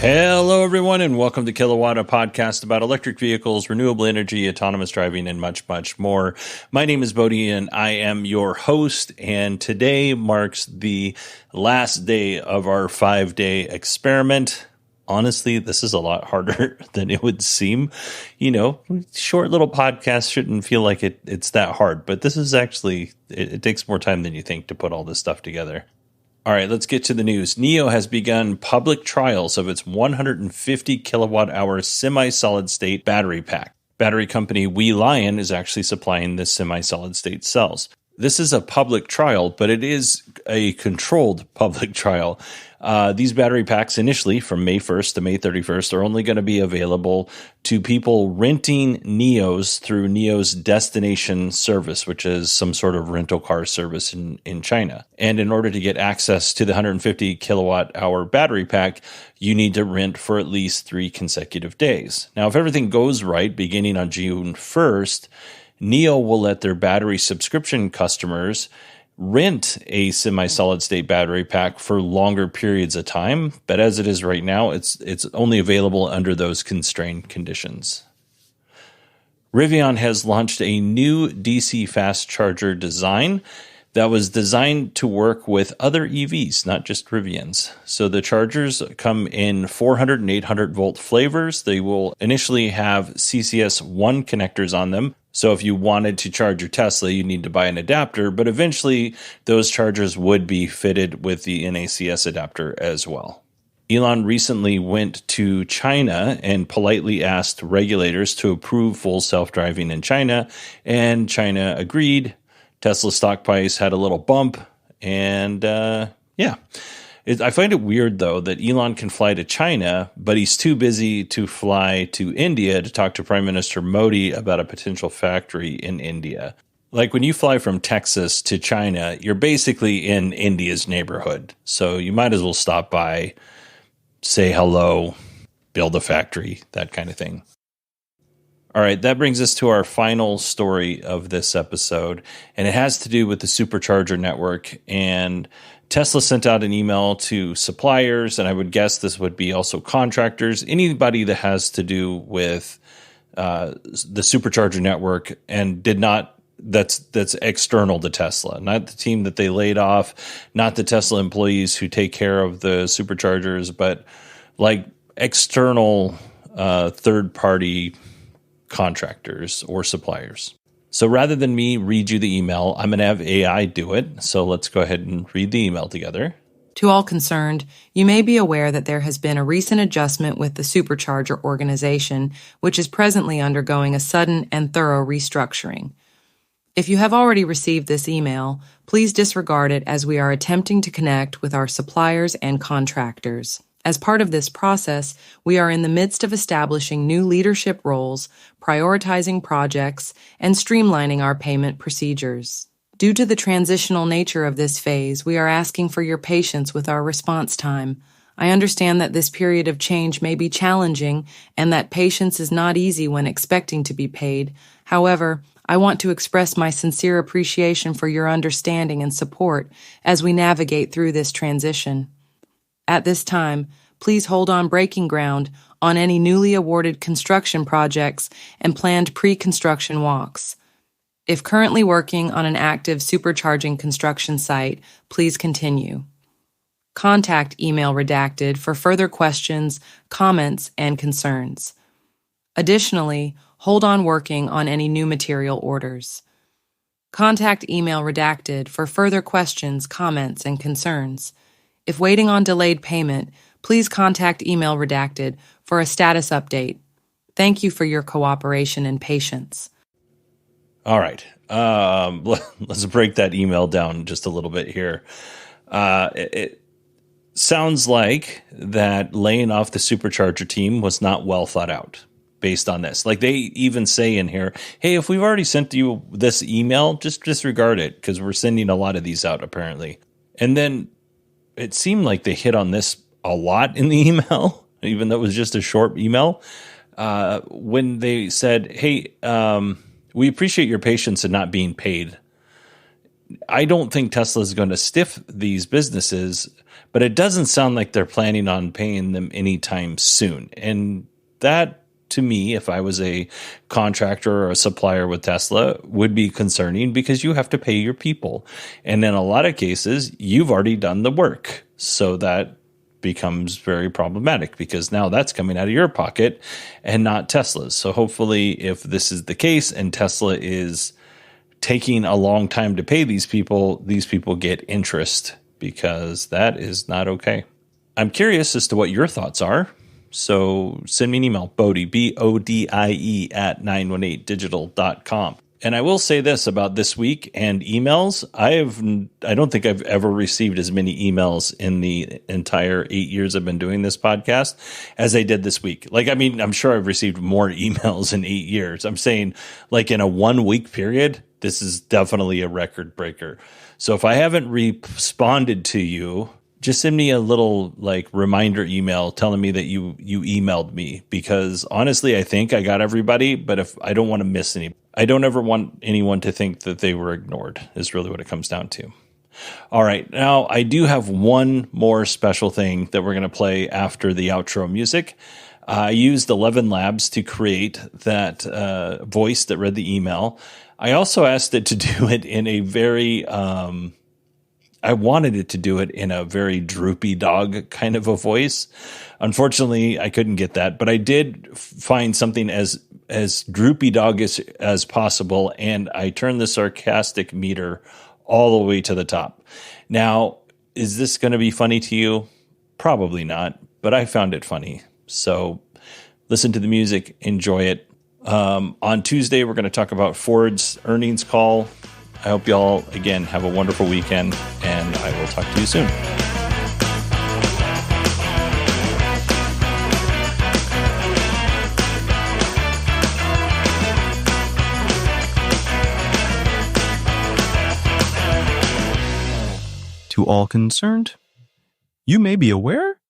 Hello, everyone, and welcome to Kilowatt, a podcast about electric vehicles, renewable energy, autonomous driving, and much, much more. My name is Bodhi, and I am your host, and today marks the last day of our 5-day experiment. Honestly, this is a lot harder than it would seem. You know, short little podcasts shouldn't feel like it's that hard, but this is actually, it takes more time than you think to put all this stuff together. All right, let's get to the news. NIO has begun public trials of its 150 kilowatt hour semi-solid state battery pack. Battery company WeLion is actually supplying the semi-solid state cells. This is a public trial, but it is a controlled public trial. These battery packs initially from May 1st to May 31st are only going to be available to people renting NIOs through NIO's destination service, which is some sort of rental car service in China. And in order to get access to the 150 kilowatt hour battery pack, you need to rent for at least 3 consecutive days. Now, if everything goes right, beginning on June 1st, NIO will let their battery subscription customers rent a semi-solid state battery pack for longer periods of time, but as it is right now, it's only available under those constrained conditions. Rivian has launched a new DC fast charger design that was designed to work with other EVs, not just Rivian's. So the chargers come in 400 and 800 volt flavors. They will initially have CCS1 connectors on them. So if you wanted to charge your Tesla, you need to buy an adapter, but eventually those chargers would be fitted with the NACS adapter as well. Elon recently went to China and politely asked regulators to approve full self-driving in China, and China agreed. Tesla stock price had a little bump, and I find it weird, though, that Elon can fly to China, but he's too busy to fly to India to talk to Prime Minister Modi about a potential factory in India. Like when you fly from Texas to China, you're basically in India's neighborhood, so you might as well stop by, say hello, build a factory, that kind of thing. All right, that brings us to our final story of this episode, and it has to do with the supercharger network. And Tesla sent out an email to suppliers, and I would guess this would be also contractors, anybody that has to do with the supercharger network, and that's external to Tesla, not the team that they laid off, not the Tesla employees who take care of the superchargers, but like external third-party contractors or suppliers. So rather than me read you the email, I'm going to have AI do it. So let's go ahead and read the email together. To all concerned, you may be aware that there has been a recent adjustment with the Supercharger organization, which is presently undergoing a sudden and thorough restructuring. If you have already received this email, please disregard it as we are attempting to connect with our suppliers and contractors. As part of this process, we are in the midst of establishing new leadership roles, prioritizing projects, and streamlining our payment procedures. Due to the transitional nature of this phase, we are asking for your patience with our response time. I understand that this period of change may be challenging and that patience is not easy when expecting to be paid. However, I want to express my sincere appreciation for your understanding and support as we navigate through this transition. At this time, please hold on breaking ground on any newly awarded construction projects and planned pre-construction walks. If currently working on an active supercharging construction site, please continue. Contact email redacted for further questions, comments, and concerns. Additionally, hold on working on any new material orders. Contact email redacted for further questions, comments, and concerns. If waiting on delayed payment, please contact email redacted for a status update. Thank you for your cooperation and patience. All right. Let's break that email down just a little bit here. It sounds like that laying off the supercharger team was not well thought out based on this. Like they even say in here, hey, if we've already sent you this email, just disregard it because we're sending a lot of these out apparently. And then it seemed like they hit on this a lot in the email, even though it was just a short email, when they said, hey, we appreciate your patience in not being paid. I don't think Tesla is going to stiff these businesses, but it doesn't sound like they're planning on paying them anytime soon. And that, to me, if I was a contractor or a supplier with Tesla, would be concerning because you have to pay your people. And in a lot of cases, you've already done the work. So that becomes very problematic because now that's coming out of your pocket and not Tesla's. So hopefully, if this is the case and Tesla is taking a long time to pay these people get interest, because that is not okay. I'm curious as to what your thoughts are. So send me an email, Bodie, BODIE at 918digital.com. And I will say this about this week and emails. I don't think I've ever received as many emails in the entire 8 years I've been doing this podcast as I did this week. I'm sure I've received more emails in 8 years. I'm saying like in a 1 week period, this is definitely a record breaker. So if I haven't responded to you, just send me a little reminder email telling me that you emailed me, because honestly, I think I got everybody, but if I don't want to miss any, I don't ever want anyone to think that they were ignored is really what it comes down to. All right. Now I do have one more special thing that we're going to play after the outro music. I used 11 Labs to create that voice that read the email. I also asked it to do it in a very, I wanted it to do it in a very droopy dog kind of a voice. Unfortunately, I couldn't get that, but I did find something as droopy dog as possible, and I turned the sarcastic meter all the way to the top. Now, is this going to be funny to you? Probably not, but I found it funny. So listen to the music, enjoy it. On Tuesday, we're going to talk about Ford's earnings call. I hope you all, again, have a wonderful weekend, and I will talk to you soon. To all concerned, you may be aware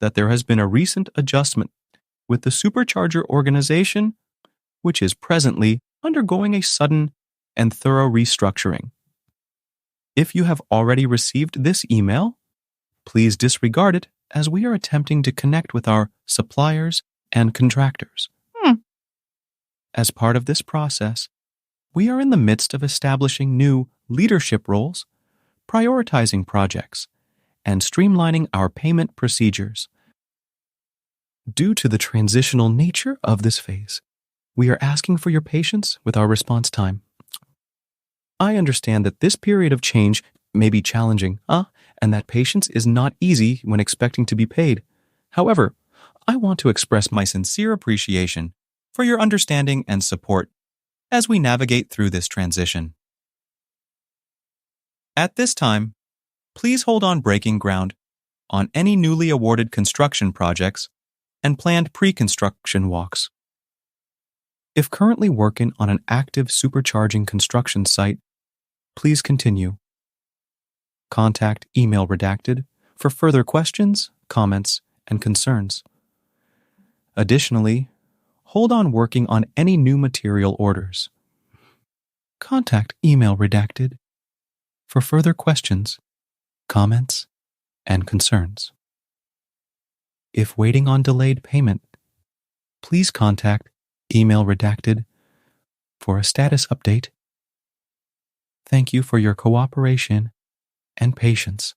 that there has been a recent adjustment with the Supercharger organization, which is presently undergoing a sudden and thorough restructuring. If you have already received this email, please disregard it, as we are attempting to connect with our suppliers and contractors. As part of this process, we are in the midst of establishing new leadership roles, prioritizing projects, and streamlining our payment procedures. Due to the transitional nature of this phase, we are asking for your patience with our response time. I understand that this period of change may be challenging, and that patience is not easy when expecting to be paid. However, I want to express my sincere appreciation for your understanding and support as we navigate through this transition. At this time, please hold on breaking ground on any newly awarded construction projects and planned pre-construction walks. If currently working on an active supercharging construction site, please continue. Contact email redacted for further questions, comments, and concerns. Additionally, hold on working on any new material orders. Contact email redacted for further questions, comments, and concerns. If waiting on delayed payment, please contact email redacted for a status update. Thank you for your cooperation and patience.